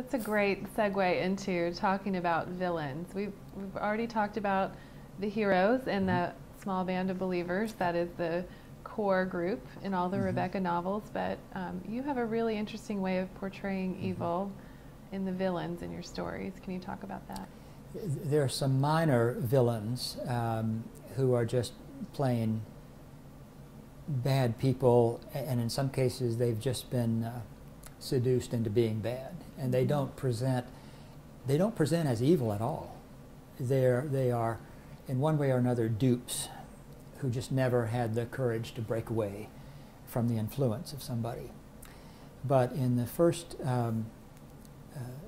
That's a great segue into talking about villains. We've already talked about the heroes and the small band of believers. That is the core group in all the Rebecca novels. But you have a really interesting way of portraying evil in the villains in your stories. Can you talk about that? There are some minor villains who are just plain bad people, and in some cases they've just been seduced into being bad, and they don't present as evil at all. They are in one way or another dupes who just never had the courage to break away from the influence of somebody. But in the first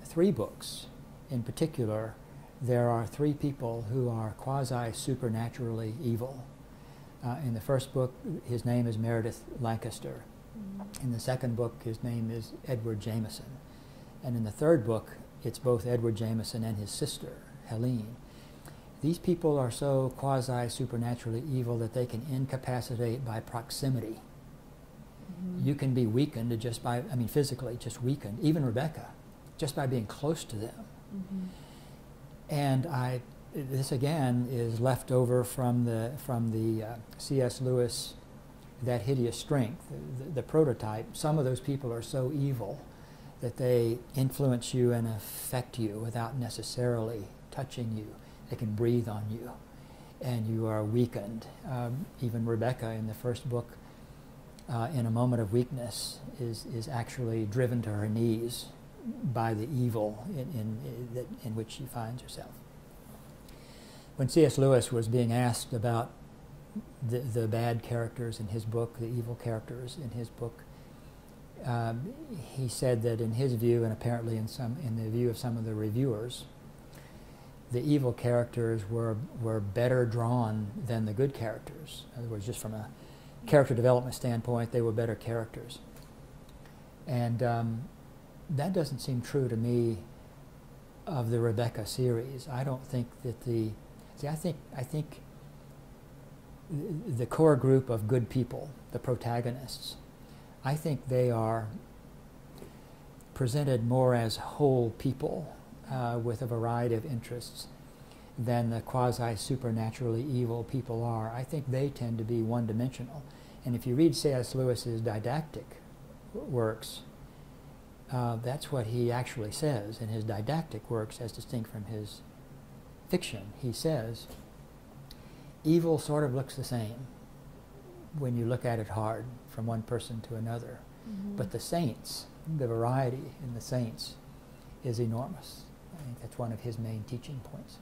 3 books in particular, there are 3 people who are quasi-supernaturally evil. In the first book, his name is Meredith Lancaster. In the second book, his name is Edward Jameson. And in the third book, it's both Edward Jameson and his sister, Helene. These people are so quasi-supernaturally evil that they can incapacitate by proximity. You can be weakened just by, physically just weakened, even Rebecca, just by being close to them. And this again is left over from the C.S. Lewis, That Hideous Strength, the prototype. Some of those people are so evil that they influence you and affect you without necessarily touching you. They can breathe on you, and you are weakened. Even Rebecca in the first book, in a moment of weakness, is actually driven to her knees by the evil in which she finds herself. When C.S. Lewis was being asked about the bad characters in his book, the evil characters in his book, he said that in his view, and apparently in the view of some of the reviewers, the evil characters were better drawn than the good characters. In other words, just from a character development standpoint, they were better characters. And that doesn't seem true to me of the Rebecca series. I don't think that I think the core group of good people, the protagonists, I think they are presented more as whole people with a variety of interests than the quasi-supernaturally evil people are. I think they tend to be one-dimensional. And if you read C.S. Lewis's didactic works, that's what he actually says in his didactic works as distinct from his fiction. He says, evil sort of looks the same when you look at it hard from one person to another. But the saints, the variety in the saints is enormous. I think that's one of his main teaching points.